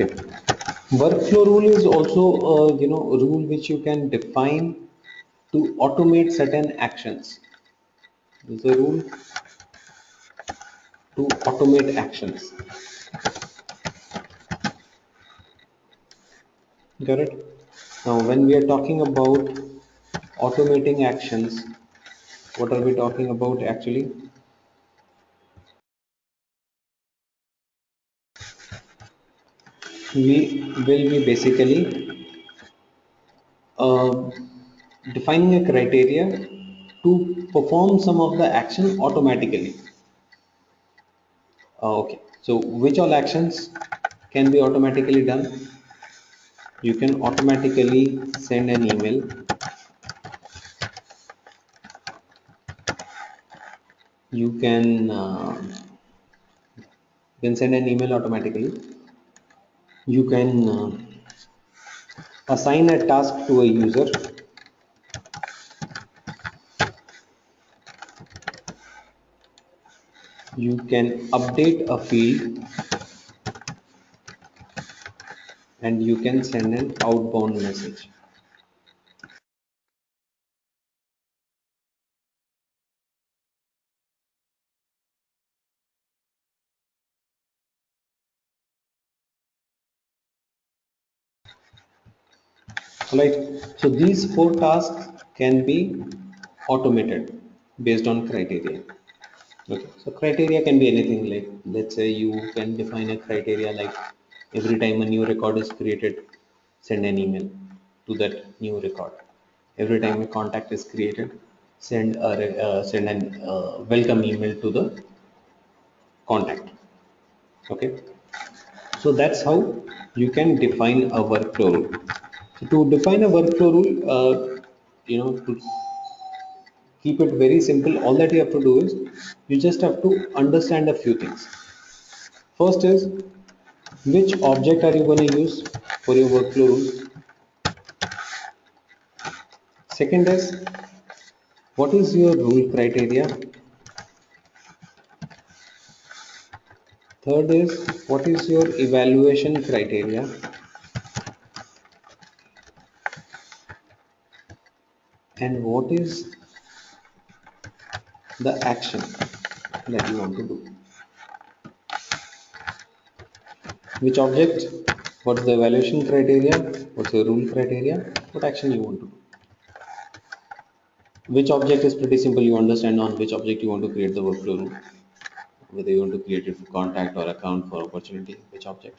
Okay. Workflow rule is also a rule which you can define to automate certain actions. It's a rule to automate actions. Got it? Now, when we are talking about automating actions, what are we talking about actually? We will be basically uh, defining a criteria to perform some of the action automatically. Okay, so which all actions can be automatically done? You can automatically send an email. You can send an email automatically. You can assign a task to a user. You can update a field, and you can send an outbound message. Right. So these four tasks can be automated based on criteria. Okay. So criteria can be anything, like let's say you can define a criteria like every time a new record is created, send an email to that new record. Every time a contact is created, send an welcome email to the contact. Okay. So that's how you can define a workflow rule. So to define a workflow rule, to keep it very simple, all that you have to do is you just have to understand a few things. First is, which object are you going to use for your workflow rule? Second is, what is your rule criteria? Third is, what is your evaluation criteria? And what is the action that you want to do? Which object? What's the evaluation criteria? What's your rule criteria? What action you want to do? Which object is pretty simple. You understand on which object you want to create the workflow rule. Whether you want to create it for contact or account for opportunity, which object.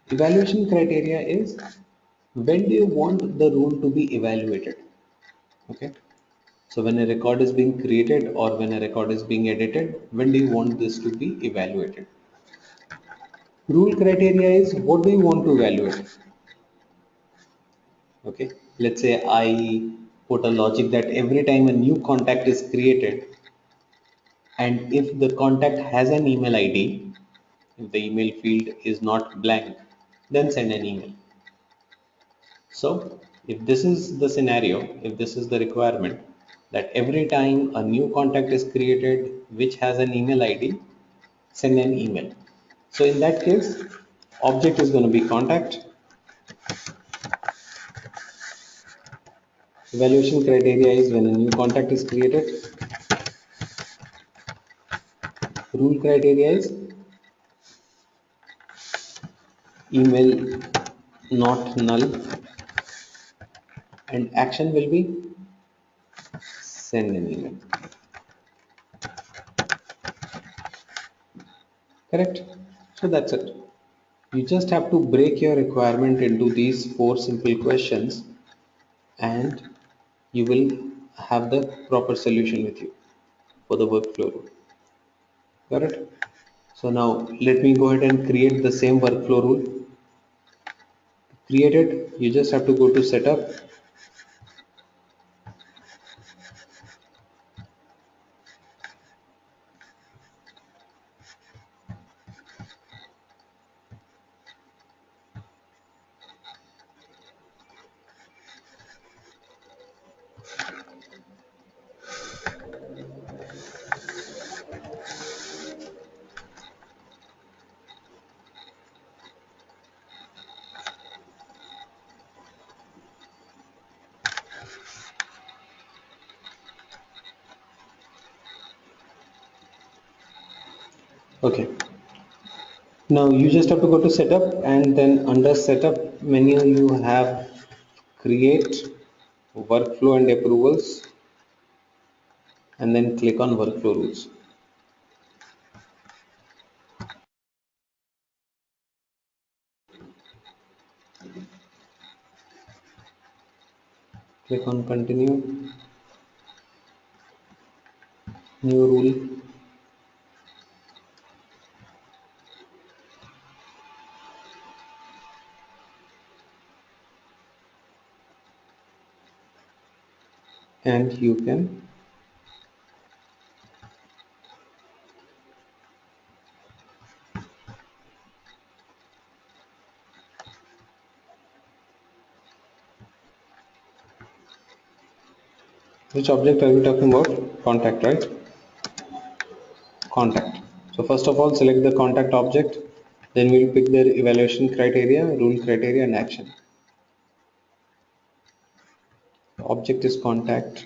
Evaluation criteria is, when do you want the rule to be evaluated? Okay. So when a record is being created or when a record is being edited, when do you want this to be evaluated? Rule criteria is, what do you want to evaluate? Okay, let's say I put a logic that every time a new contact is created, and if the contact has an email ID, if the email field is not blank, then send an email. So if this is the scenario, if this is the requirement, that every time a new contact is created which has an email ID, send an email. So in that case, object is going to be contact. Evaluation criteria is, when a new contact is created. Rule criteria is, email not null, and action will be send an email. Correct? So that's it. You just have to break your requirement into these four simple questions, and you will have the proper solution with you for the workflow rule. Got it? So now let me go ahead and create the same workflow rule. To create it, you just have to go to setup, Okay. Now you just have to go to setup, and then under setup menu you have create, workflow and approvals, and then click on workflow rules. Click on continue, new rule, and you can which object are we talking about? Contact, right? Contact. So first of all, select the contact object, then we'll pick their evaluation criteria, rule criteria, and action. The object is contact.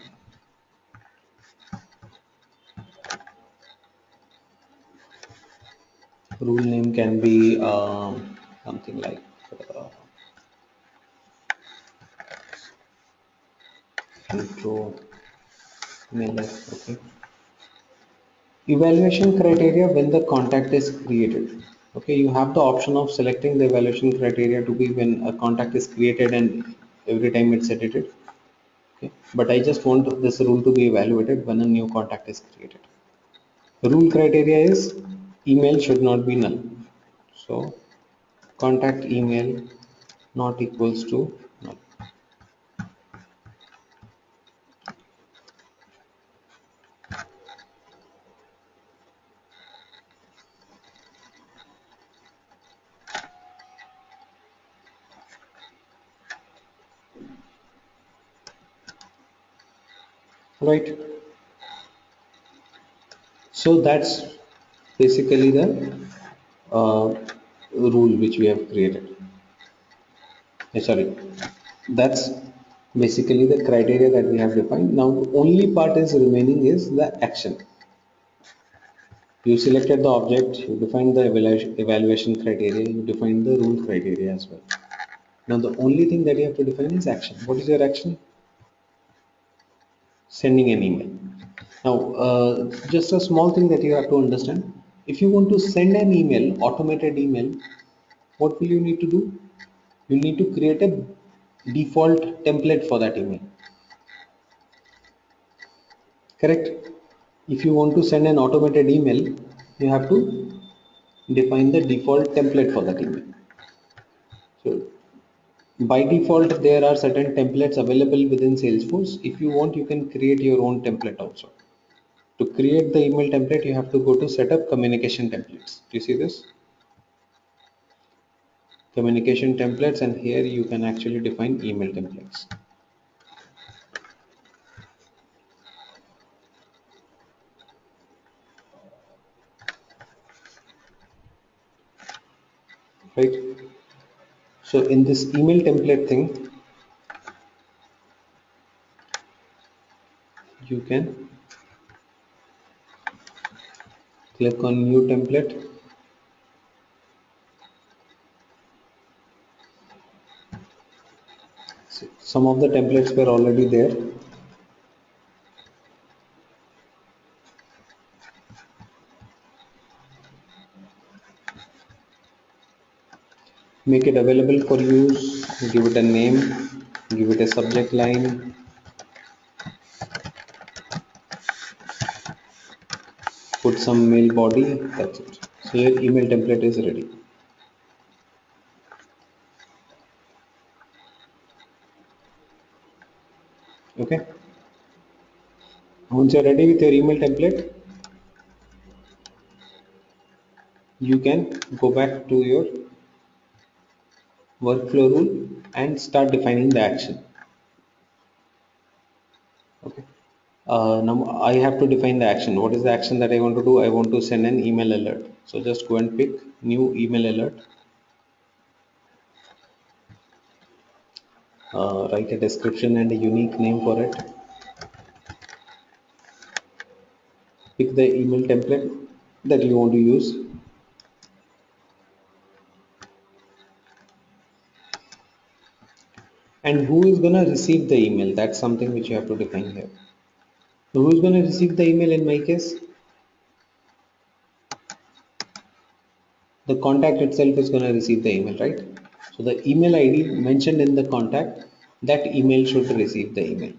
Rule name can be something like uh, intro mailer. Okay. Evaluation criteria when the contact is created. Okay, you have the option of selecting the evaluation criteria to be when a contact is created and every time it's edited. Okay, but I just want this rule to be evaluated when a new contact is created. The rule criteria is email should not be null. So contact email not equals to null. Right. So that's basically the uh, rule which we have created. Sorry, that's basically the criteria that we have defined. Now the only part is remaining is the action. You selected the object, you defined the evaluation criteria, you defined the rule criteria as well. Now the only thing that you have to define is action. What is your action? Sending an email. Now just a small thing that you have to understand. If you want to send an email, automated email, what will you need to do? You need to create a default template for that email. Correct? If you want to send an automated email, you have to define the default template for that email. So by default, there are certain templates available within Salesforce. If you want, you can create your own template also. To create the email template, you have to go to setup communication templates. Do you see this? Communication templates, and here you can actually define email templates. Right? So in this email template thing, you can click on new template. So some of the templates were already there. Make it available for use, give it a name, give it a subject line, put some mail body, that's it. So your email template is ready. Okay, once you're ready with your email template, you can go back to your workflow rule and start defining the action. Okay, now I have to define the action. What is the action that I want to do? I want to send an email alert. So just go and pick new email alert. Write a description and a unique name for it. Pick the email template. that you want to use. And who is going to receive the email? That's something which you have to define here. So who is going to receive the email in my case? The contact itself is going to receive the email, right? So the email ID mentioned in the contact, that email should receive the email.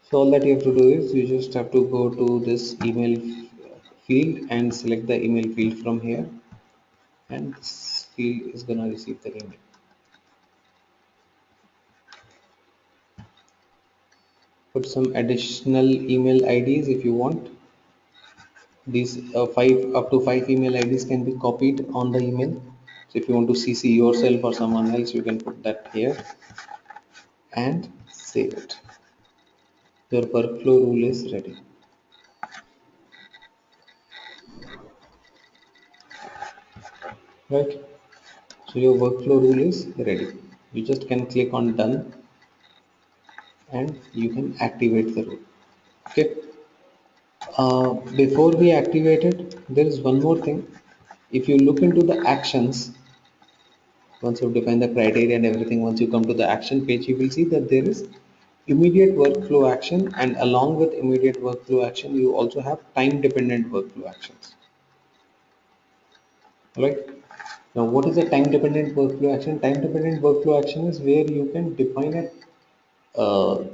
So all that you have to do is you just have to go to this email field and select the email field from here, and this field is going to receive the email. Put some additional email IDs if you want. These five up to five email IDs can be copied on the email. So if you want to CC yourself or someone else, you can put that here and save it. Your workflow rule is ready, right? So your workflow rule is ready. You just can click on done and you can activate the rule. Okay. Before we activate it, there is one more thing. If you look into the actions, once you've defined the criteria and everything, once you come to the action page, you will see that there is immediate workflow action, and along with immediate workflow action, you also have time dependent workflow actions. Right? Now, what is a time dependent workflow action? Time dependent workflow action is where you can define a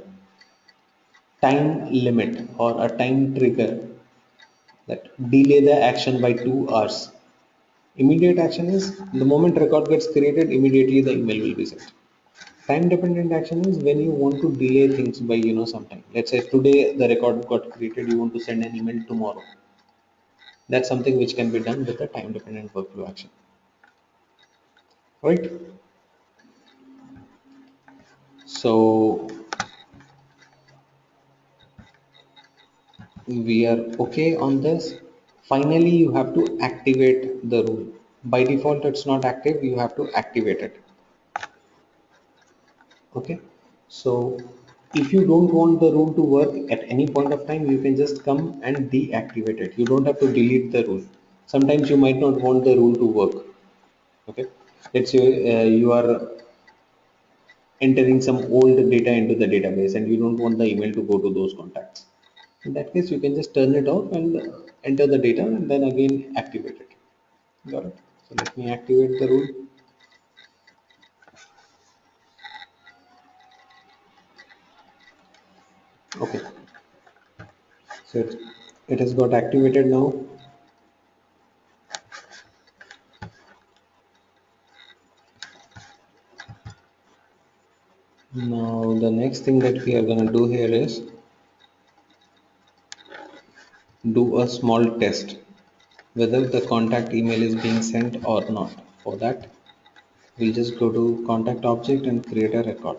time limit or a time trigger that delay the action by 2 hours. Immediate action is the moment record gets created, immediately the email will be sent. Time dependent action is when you want to delay things by some time. Let's say today the record got created, you want to send an email tomorrow. That's something which can be done with a time dependent workflow action. Right? So we are okay on this. Finally, you have to activate the rule. By default, it's not active. You have to activate it. Okay. So if you don't want the rule to work at any point of time, you can just come and deactivate it. You don't have to delete the rule. Sometimes you might not want the rule to work. Okay. Let's say you are entering some old data into the database and you don't want the email to go to those contacts. In that case, you can just turn it off and enter the data and then again activate it. Got it? So let me activate the rule. Okay. So it has got activated now. Now the next thing that we are going to do here is do a small test whether the contact email is being sent or not. For that, we'll just go to contact object and create a record.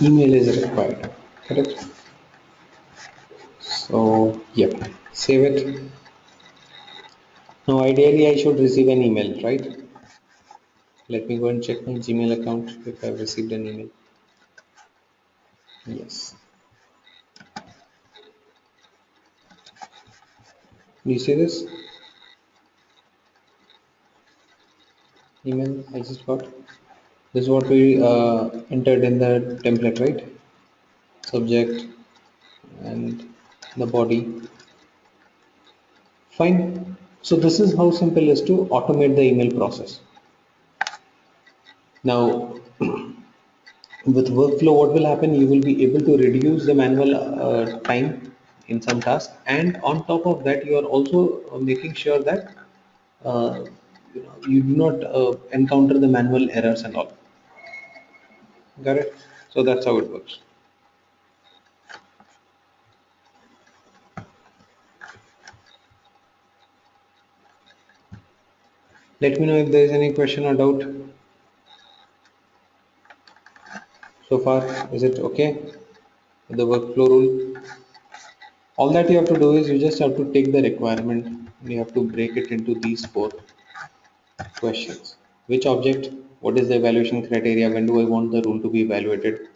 Email is required, correct? So yep, save it. Now ideally I should receive an email, right? Let me go and check my Gmail account if I've received an email. Yes. Do you see this email I just got? This is what we entered in the template, right? Subject and the body. Fine. So this is how simple is to automate the email process. Now, with workflow, what will happen? You will be able to reduce the manual time in some tasks, and on top of that, you are also making sure that uh, you do not encounter the manual errors and all. Got it? So that's how it works. Let me know if there is any question or doubt so far. Is it okay with the workflow rule? All that you have to do is you just have to take the requirement and you have to break it into these four questions. Which object? What is the evaluation criteria? When do I want the rule to be evaluated?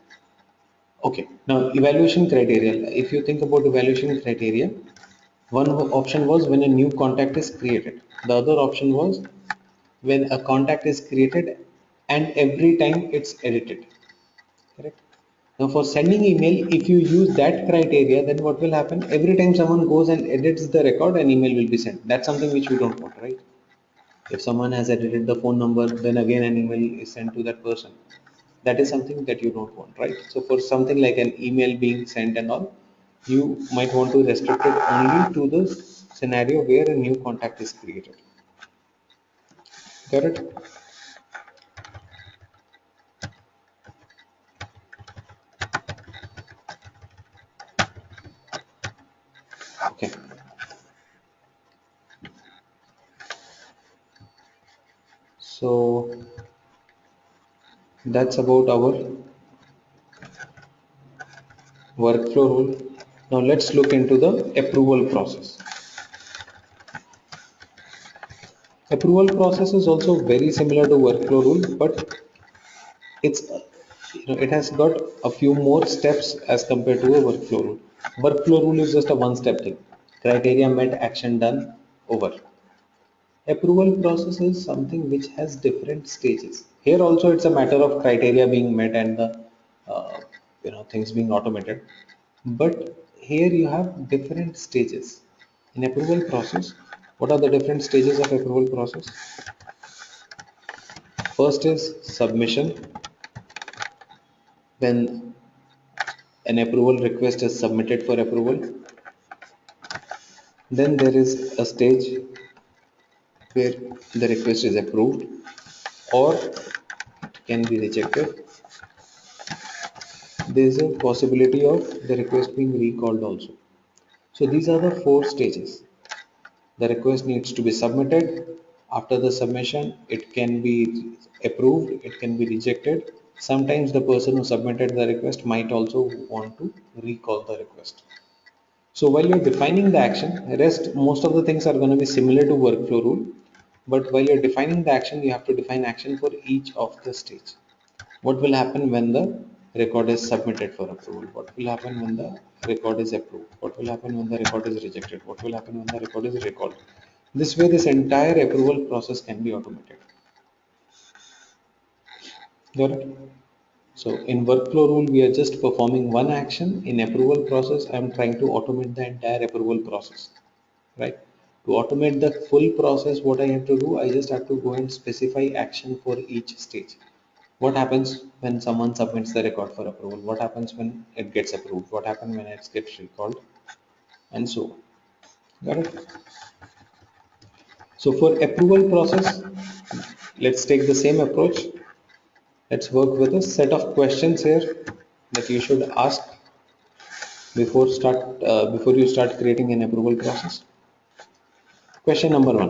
Okay, now evaluation criteria. If you think about evaluation criteria, one option was when a new contact is created. The other option was when a contact is created and every time it's edited. Correct. Now for sending email, if you use that criteria, then what will happen? Every time someone goes and edits the record, an email will be sent. That's something which we don't want, right? If someone has edited the phone number, then again an email is sent to that person. That is something that you don't want, right? So for something like an email being sent and all, you might want to restrict it only to the scenario where a new contact is created. Got it? Okay. So that's about our workflow rule. Now let's look into the approval process. Approval process is also very similar to workflow rule, but it's it has got a few more steps as compared to a workflow rule. Workflow rule is just a one-step thing. Criteria met, action done, over. Approval process is something which has different stages. Here also it's a matter of criteria being met and the things being automated. But here you have different stages. In approval process, what are the different stages of approval process? First is submission. When an approval request is submitted for approval, then there is a stage where the request is approved or it can be rejected. There is a possibility of the request being recalled also. So these are the four stages. The request needs to be submitted. After the submission, it can be approved, it can be rejected. Sometimes the person who submitted the request might also want to recall the request. So while you're defining the action, rest most of the things are going to be similar to workflow rule. But while you're defining the action, you have to define action for each of the stage. What will happen when the record is submitted for approval? What will happen when the record is approved? What will happen when the record is rejected? What will happen when the record is recalled? This way, this entire approval process can be automated. Got it? So in workflow rule, we are just performing one action. In approval process, I am trying to automate the entire approval process, right? To automate the full process, what I have to do, I just have to go and specify action for each stage. What happens when someone submits the record for approval? What happens when it gets approved? What happens when it gets recalled? And so on. Got it? So for approval process, let's take the same approach. Let's work with a set of questions here that you should ask before you start creating an approval process. Question number one: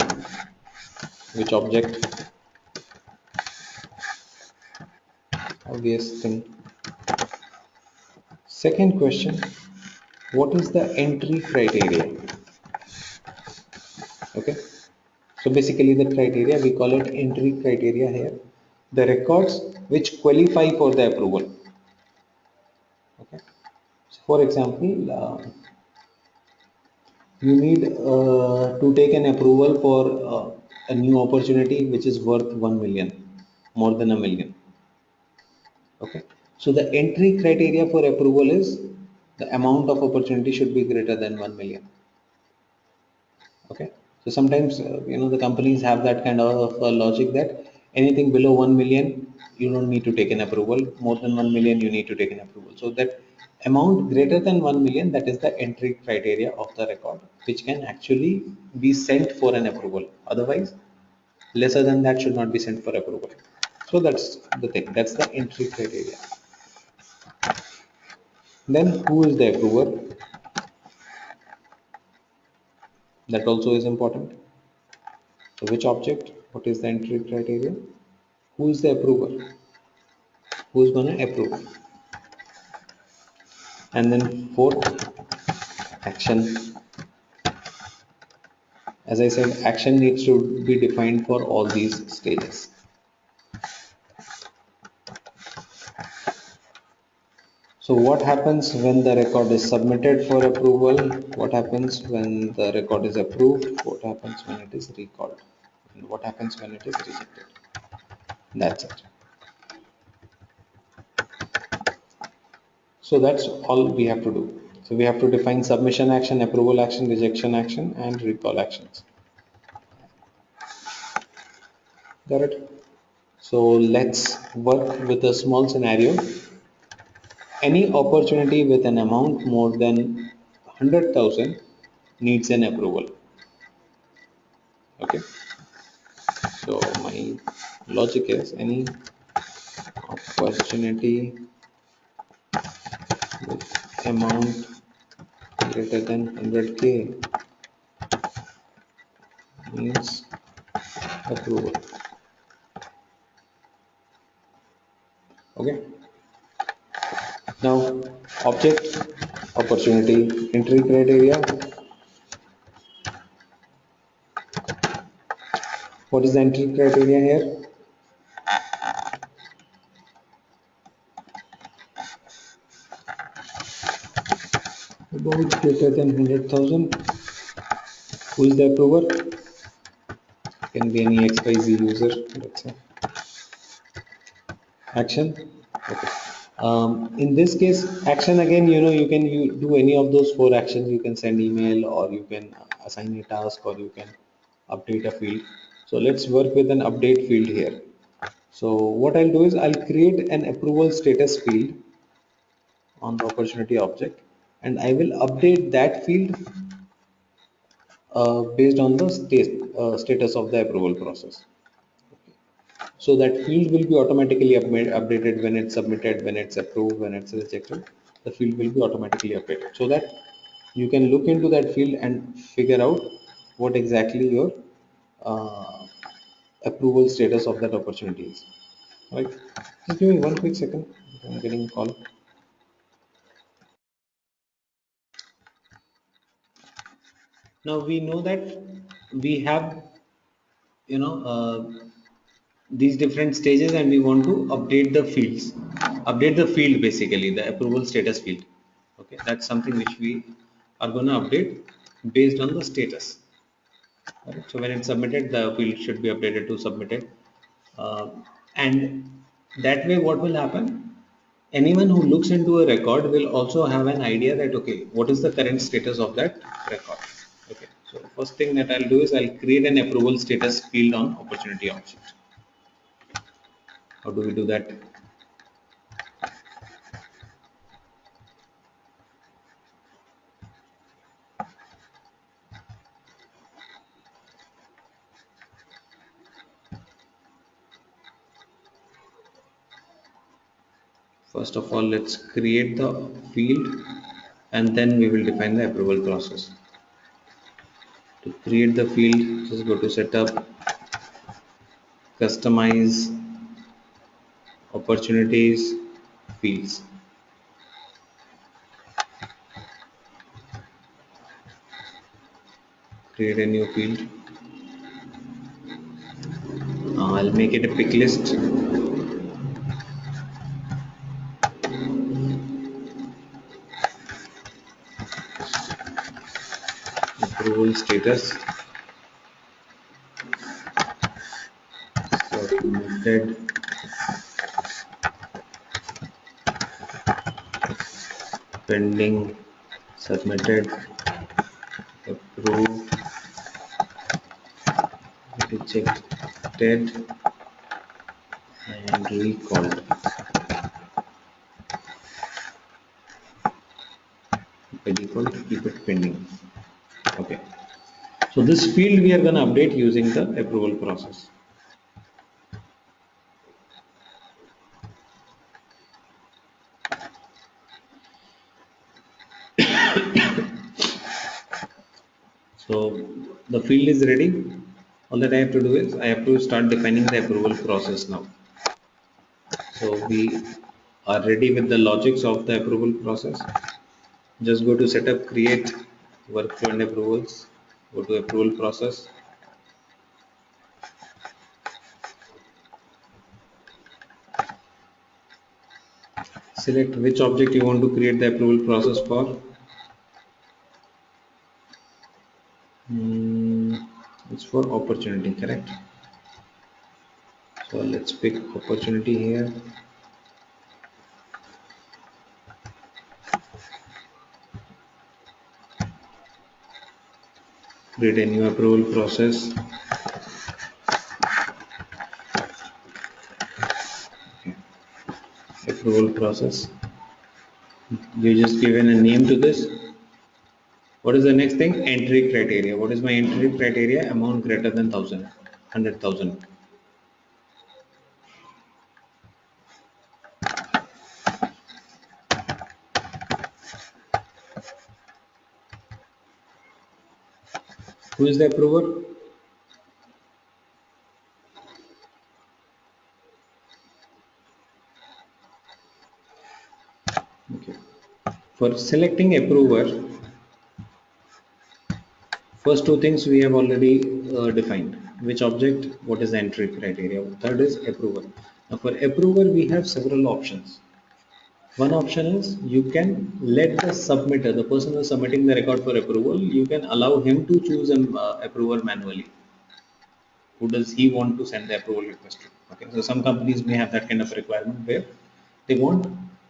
which object? Obvious thing. Second question: what is the entry criteria? Okay. So basically the criteria, we call it entry criteria here. The records which qualify for the approval. Okay. So for example, you need to take an approval for a new opportunity which is worth 1 million, more than a million. Okay. So the entry criteria for approval is the amount of opportunity should be greater than 1 million. Okay. So sometimes the companies have that kind of logic that anything below 1 million you don't need to take an approval, more than 1 million you need to take an approval. So that amount greater than 1 million, that is the entry criteria of the record which can actually be sent for an approval. Otherwise lesser than that should not be sent for approval. So that's the thing, that's the entry criteria. Then who is the approver? That also is important. So which object? What is the entry criteria? Who is the approver? Who's gonna approve? And then fourth, action. As I said, action needs to be defined for all these stages. So what happens when the record is submitted for approval? What happens when the record is approved? What happens when it is recalled? And what happens when it is rejected? That's it. So that's all we have to do. So we have to define submission action, approval action, rejection action, and recall actions. Got it? So let's work with a small scenario. Any opportunity with an amount more than 100,000 needs an approval. Okay. So my logic is any opportunity with amount greater than 100K needs approval. Okay. Now object opportunity entry criteria. What is the entry criteria here? About greater than 100,000. Who is the approver? Can be any XYZ user. Let's say action. Okay. In this case, action again, you can do any of those four actions. You can send email, or you can assign a task, or you can update a field. So let's work with an update field here. So what I'll do is I'll create an approval status field on the opportunity object, and I will update that field based on the status of the approval process. So that field will be automatically updated when it's submitted, when it's approved, when it's rejected. The field will be automatically updated, so that you can look into that field and figure out what exactly your uh, approval status of that opportunity is. Right? Just give me one quick second. I'm getting a call. Now we know that we have, you know, these different stages, and we want to update the field, basically the approval status field. Okay, that's something which we are going to update based on the status. Right? So when it's submitted, the field should be updated to submitted. uh, and that way what will happen, anyone who looks into a record will also have an idea that, okay, what is the current status of that record. Okay, so first thing that I'll do is I'll create an approval status field on opportunity object. How do we do that? First of all, let's create the field, and then we will define the approval process. To create the field, just go to setup, customize, opportunities, fields. Create a new field. I'll make it a pick list. Approval status. Submitted, pending, submitted, approved, rejected, and recalled. By default, keep it pending. Okay. So this field we are going to update using the approval process. So the field is ready. All that I have to do is I have to start defining the approval process now. So we are ready with the logics of the approval process. Just go to setup, create workflow and approvals, go to approval process. Select which object you want to create the approval process for. It's for opportunity, correct? So let's pick opportunity here. Create a new approval process. Okay. Approval process. You just given a name to this. What is the next thing? Entry criteria. What is my entry criteria? Amount greater than 100,000. Who is the approver? Okay. For selecting approver, first two things we have already defined. Which object, what is the entry criteria? Third is approver. Now for approver, we have several options. One option is you can let the submitter, the person who is submitting the record for approval, you can allow him to choose an approver manually. Who does he want to send the approval request to? Okay, so some companies may have that kind of requirement where they want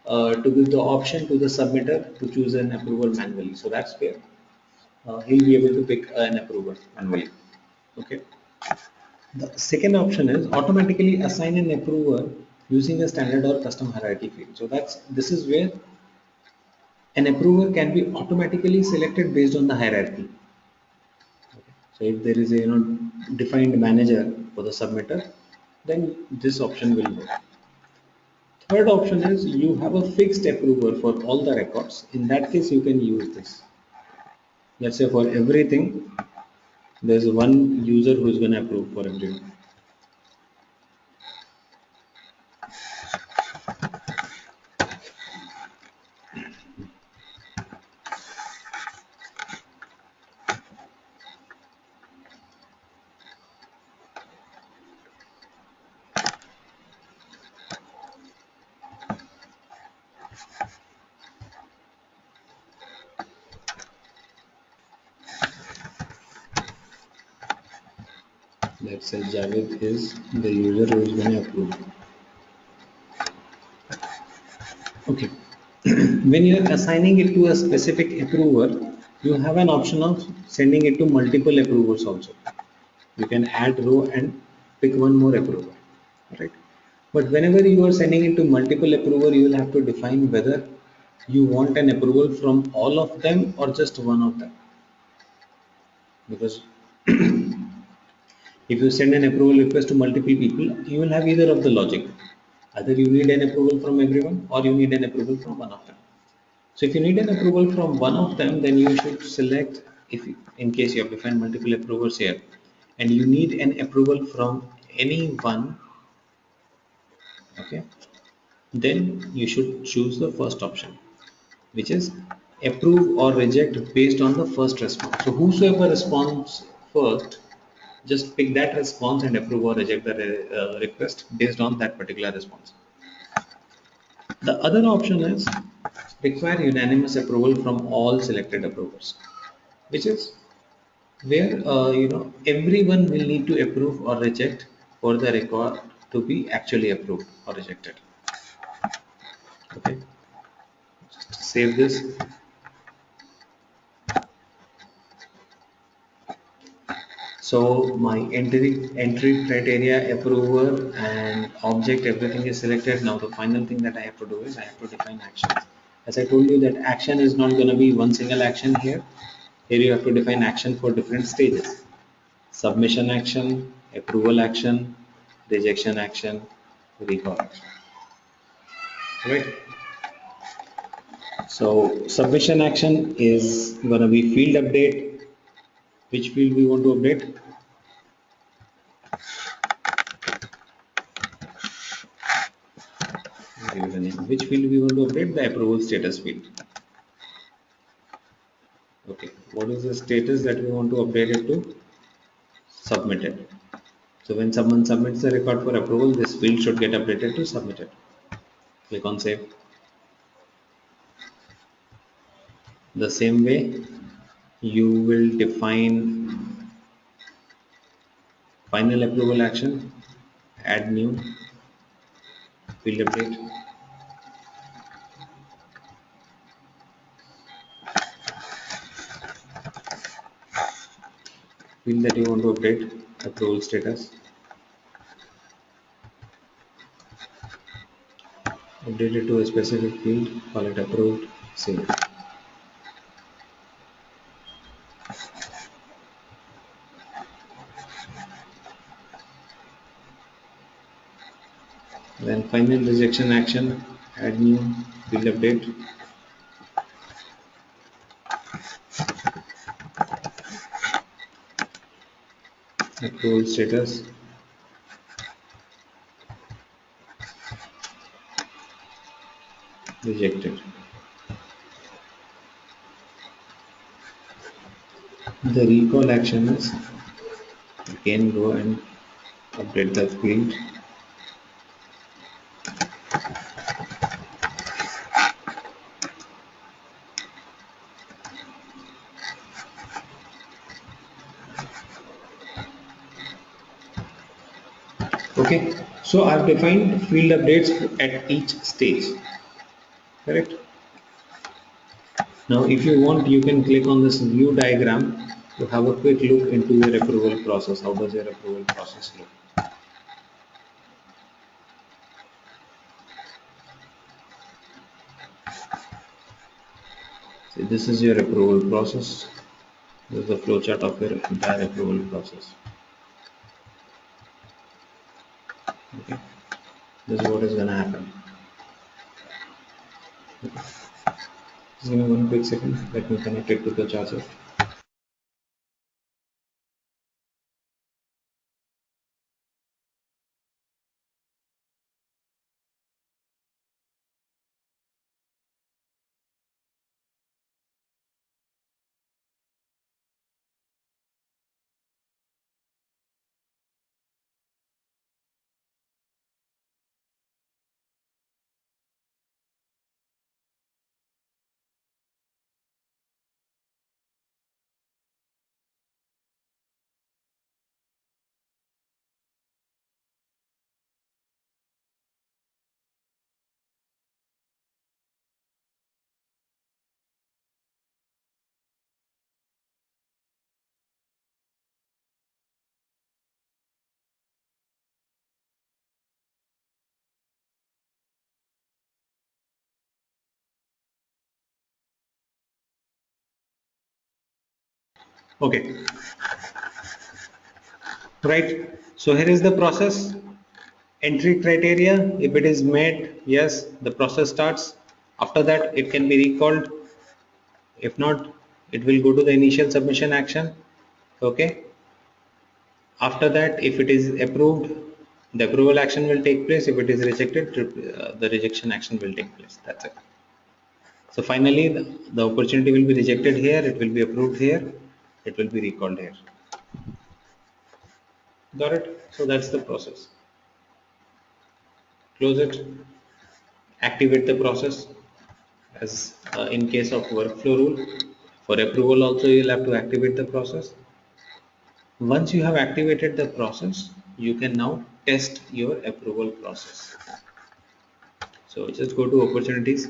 to give the option to the submitter to choose an approval manually. So that's where he'll be able to pick an approval manually. Okay. The second option is automatically assign an approver using a standard or custom hierarchy field. So this is where an approver can be automatically selected based on the hierarchy. Okay. So if there is a defined manager for the submitter, then this option will work. Third option is you have a fixed approver for all the records. In that case, you can use this. Let's say for everything, there's one user who is going to approve for everyone. Let's say Javed is the user who is going to approve. Okay. When you are assigning it to a specific approver, you have an option of sending it to multiple approvers also. You can add row and pick one more approver. Right. But whenever you are sending it to multiple approver, you will have to define whether you want an approval from all of them or just one of them. Because if you send an approval request to multiple people, you will have either of the logic. Either you need an approval from everyone or you need an approval from one of them. So if you need an approval from one of them, then you should select, if in case you have defined multiple approvers here, and you need an approval from any one, okay, then you should choose the first option, which is approve or reject based on the first response. So whosoever responds first, just pick that response and approve or reject the request based on that particular response. The other option is require unanimous approval from all selected approvers, which is where everyone will need to approve or reject for the record to be actually approved or rejected. Okay, just save this. So my entry criteria, approver and object, everything is selected. Now the final thing that I have to do is I have to define actions. As I told you that action is not going to be one single action here. Here you have to define action for different stages. Submission action, approval action, rejection action, recall action. Right. So submission action is going to be field update. Which field we want to update? give it a name. Which field we want to update? The approval status field. Okay, what is the status that we want to update it to? Submitted. So when someone submits the record for approval, this field should get updated to submitted. Click on save. The same way, you will define final approval action, add new, field update. Field that you want to update, approval status. Update it to a specific field, call it approved, save. Then final rejection action, add new, field update. Approval status, rejected. The recall action is again go and update the field. Okay, so I've defined field updates at each stage, correct? Now, if you want, you can click on this view diagram to have a quick look into your approval process. How does your approval process look? So this is your approval process. This is the flowchart of your entire approval process. Okay, this is what is going to happen. Just give me one quick second. Let me connect it to the charger. Okay, right. So here is the process. Entry criteria, if it is met, yes, the process starts. After that, it can be recalled. If not, it will go to the initial submission action. Okay. After that, if it is approved, the approval action will take place. If it is rejected, the rejection action will take place. That's it. So finally, the opportunity will be rejected here. It will be approved here. It will be recalled here. Got it? So that's the process. Close it. Activate the process. As in case of workflow rule, for approval also you'll have to activate the process. Once you have activated the process, you can now test your approval process. So just go to opportunities,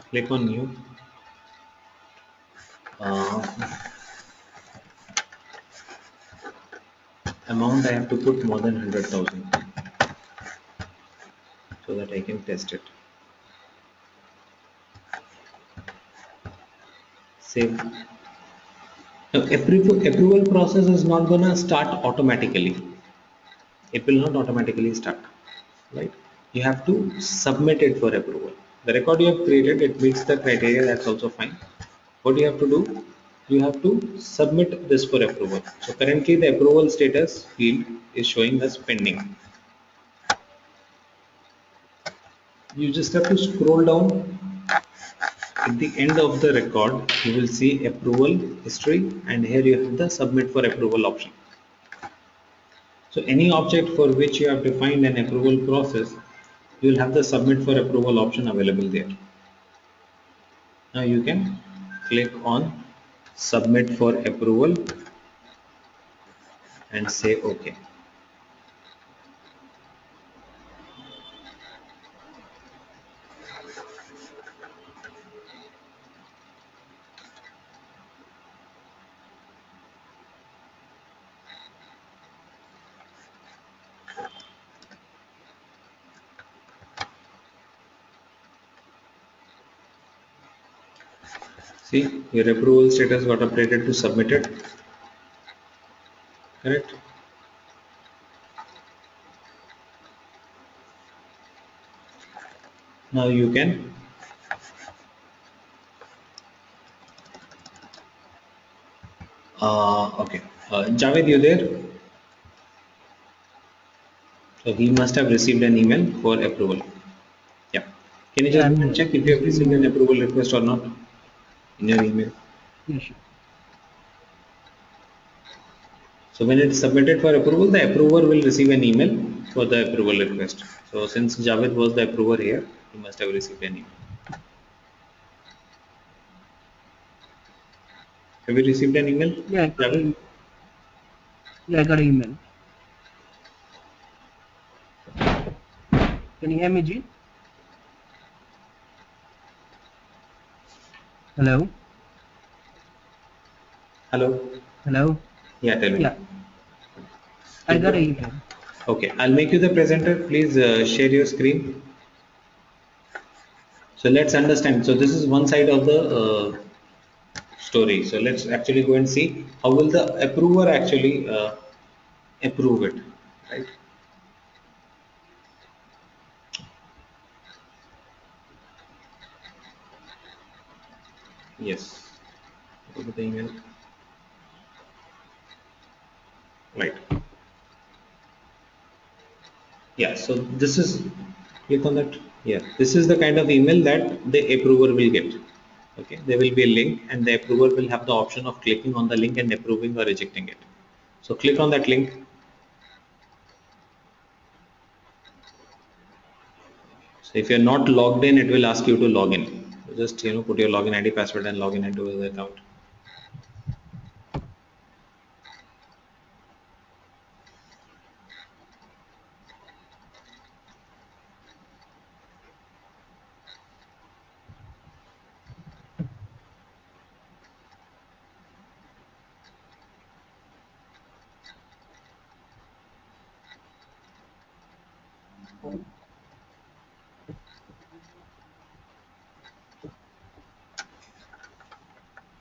click on new, uh, amount I have to put more than 100,000 so that I can test it. Save. Now, approval process is not gonna start automatically. It will not automatically start, right? You have to submit it for approval. The record you have created, it meets the criteria, that's also fine. What you have to do, you have to submit this for approval. So currently the approval status field is showing as pending. You just have to scroll down. At the end of the record, you will see approval history, and here you have the submit for approval option. So any object for which you have defined an approval process, you will have the submit for approval option available there. Now you can click on submit for approval and say OK. See, your approval status got updated to submitted. Correct? Now you can okay. Javed, you there? So he must have received an email for approval. Yeah. Can you Yeah, just go I'm and here. check if you Just have give me a received an moment. approval request or not in your email? Yeah, sure. So when it's submitted for approval, the approver will receive an email for the approval request. So since Javed was the approver here, he must have received an email. Have you received an email, Yeah, I got an Javed? email. Yeah, I got an email. Can you hear me, Jean? Hello? Hello? Hello? Yeah, tell me. Yeah, I So got an go. email. Okay, I'll make you the presenter. Please share your screen. So let's understand. So this is one side of the story. So let's actually go and see how will the approver actually approve it, right? Yes. Go to the email. Right. Yeah. So this is click on that. Yeah. This is the kind of email that the approver will get. Okay. There will be a link, and the approver will have the option of clicking on the link and approving or rejecting it. So click on that link. So if you're not logged in, it will ask you to log in. So just put your login ID, password, and log in into the account.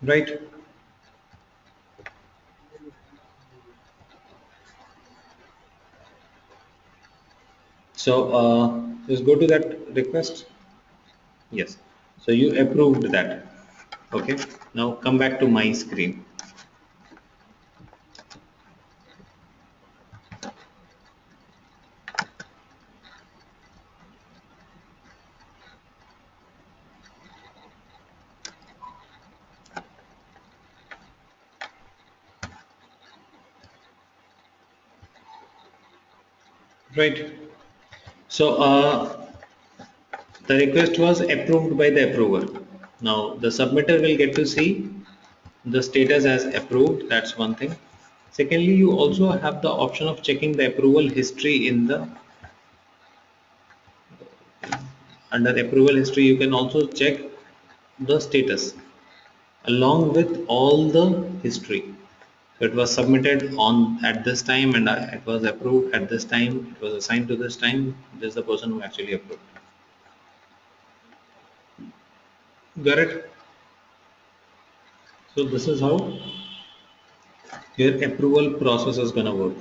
Right. So just go to that request. Yes. So you approved that. Okay. Now come back to my screen. Right. So the request was approved by the approver. Now the submitter will get to see the status as approved. That's one thing. Secondly, you also have the option of checking the approval history in the under approval history. You can also check the status along with all the history. So it was submitted on at this time, and it was approved at this time. It was assigned to this time. This is the person who actually approved. Got it? So this is how your approval process is gonna work.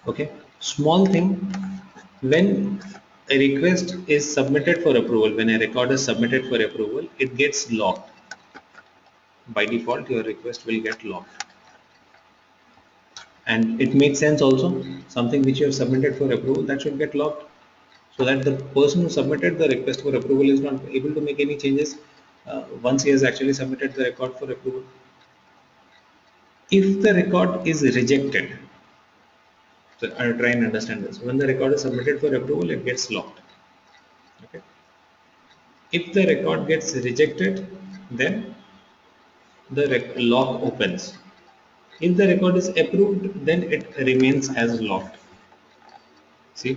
Okay. Small thing, when a request is submitted for approval, when a record is submitted for approval, it gets locked. By default, your request will get locked. And it makes sense also, something which you have submitted for approval that should get locked. so that the person who submitted the request for approval is not able to make any changes once he has actually submitted the record for approval. If the record is rejected, so I'll try and understand this. When the record is submitted for approval, it gets locked. Okay. If the record gets rejected, then the lock opens. If the record is approved, then it remains as locked. See,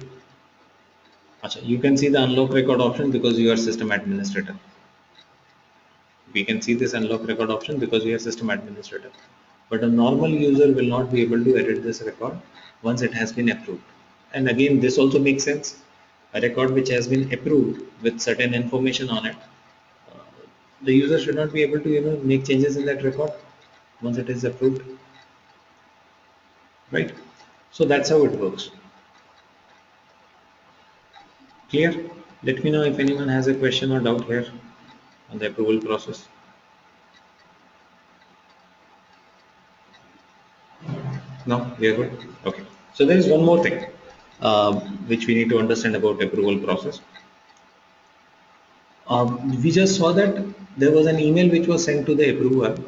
Achha, you can see the unlock record option because you are system administrator. We can see this unlock record option because we are system administrator. But a normal user will not be able to edit this record once it has been approved. And again, this also makes sense. A record which has been approved with certain information on it, the user should not be able to make changes in that record once it is approved, right? So that's how it works. Clear? Let me know if anyone has a question or doubt here on the approval process. No, we are good. Okay. So there is one more thing which we need to understand about approval process. We just saw that there was an email which was sent to the approver,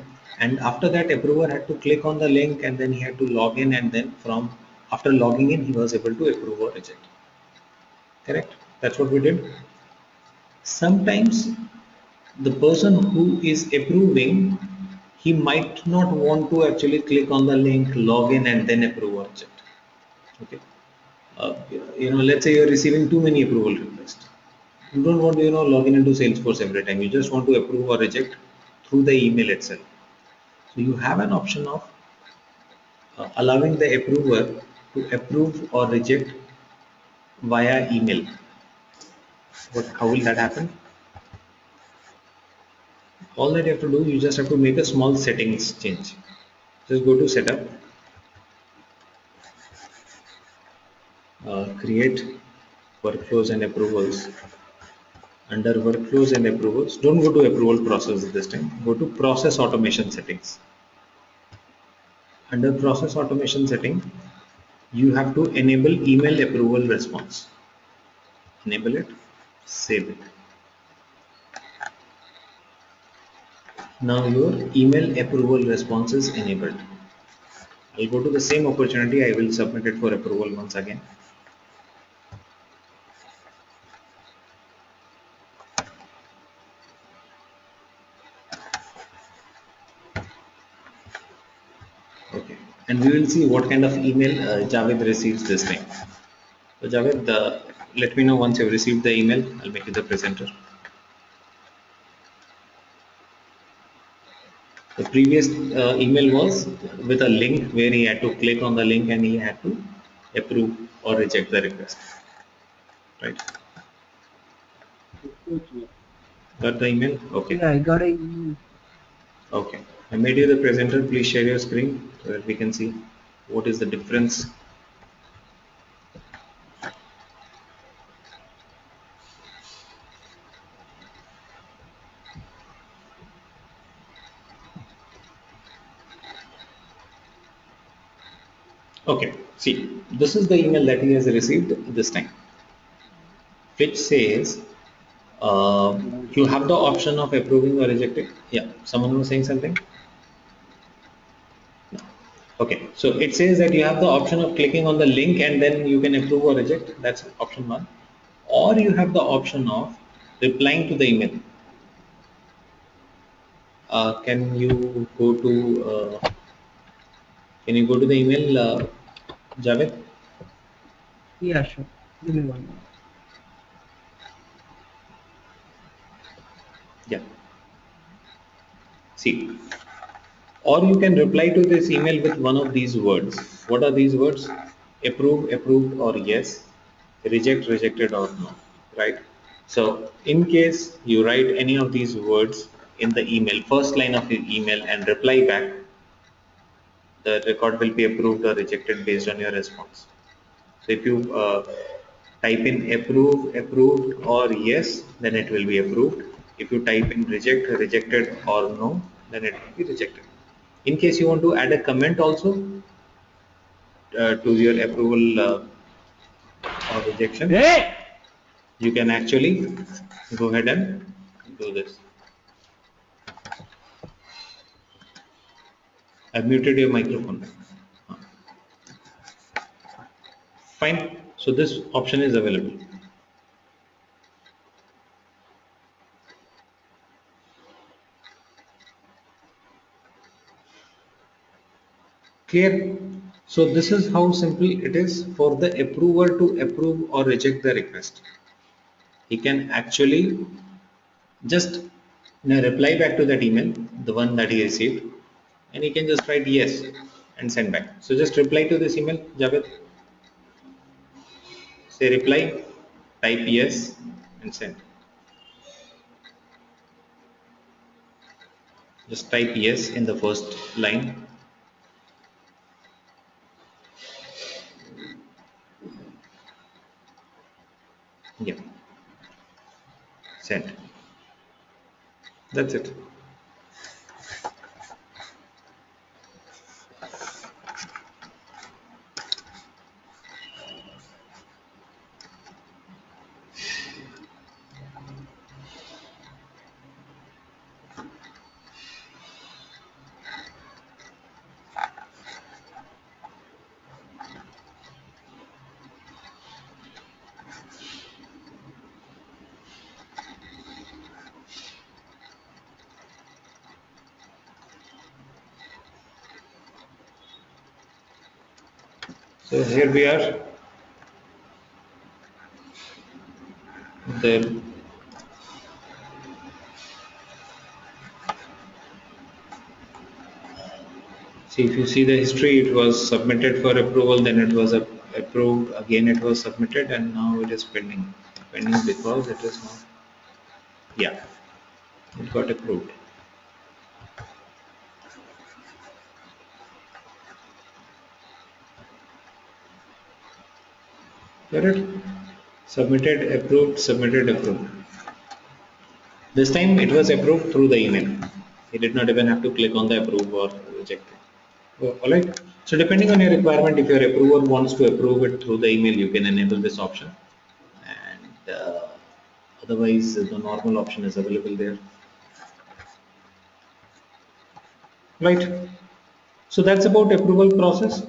and after that, approver had to click on the link and then he had to log in, and then from after logging in, he was able to approve or reject. Correct? That's what we did. Sometimes the person who is approving, he might not want to actually click on the link, log in, and then approve or reject. Okay. Uh, let's say you're receiving too many approval requests. You don't want to log in into Salesforce every time. You just want to approve or reject through the email itself. So you have an option of allowing the approver to approve or reject via email. How will that happen? All that you have to do, you just have to make a small settings change. Just go to setup, create workflows and approvals. Under workflows and approvals, don't go to approval process this time. Go to process automation settings. Under process automation setting, you have to enable email approval response. Enable it, save it. Now your email approval response is enabled. I'll go to the same opportunity. I will submit it for approval once again. Okay, and we will see what kind of email Javed receives this time. So Javed, let me know once you've received the email. I'll make you the presenter. The previous email was with a link where he had to click on the link and he had to approve or reject the request. Right? Got the email? Okay. Yeah, I got a email. Okay. I made you the presenter. Please share your screen so that we can see what is the difference. Okay. See, this is the email that he has received this time, which says you have the option of approving or rejecting. Yeah. Someone was saying something? Okay, so it says that you have the option of clicking on the link and then you can approve or reject. That's option one. Or you have the option of replying to the email. Can you go to the email, Javed? Yeah, sure. Give me 1 minute. Yeah. See, or you can reply to this email with one of these words. What are these words? Approve, approved, or yes. Reject, rejected, or no. Right? So, in case you write any of these words in the email, first line of your email, and reply back, the record will be approved or rejected based on your response. So, if you type in approve, approved, or yes, then it will be approved. If you type in reject, rejected, or no, then it will be rejected. In case you want to add a comment also to your approval or rejection, Hey! you can actually go ahead and do this. I've muted your microphone. Fine. So this option is available. Clear? So this is how simple it is for the approver to approve or reject the request. He can actually just reply back to that email, the one that he received, and he can just write yes and send back. So just reply to this email, Javed. Say reply, type yes and send. Just type yes in the first line. Yeah, send. That's it. So here we are. The See, if you see the history, it was submitted for approval, then it was approved, again it was submitted, and now it is pending. Pending because it is not, yeah, it got approved. Correct? Submitted, approved, submitted, approved. This time it was approved through the email. He did not even have to click on the approve or reject it. Alright. So depending on your requirement, if your approver wants to approve it through the email, you can enable this option. And otherwise, the normal option is available there. Right. So that's about approval process.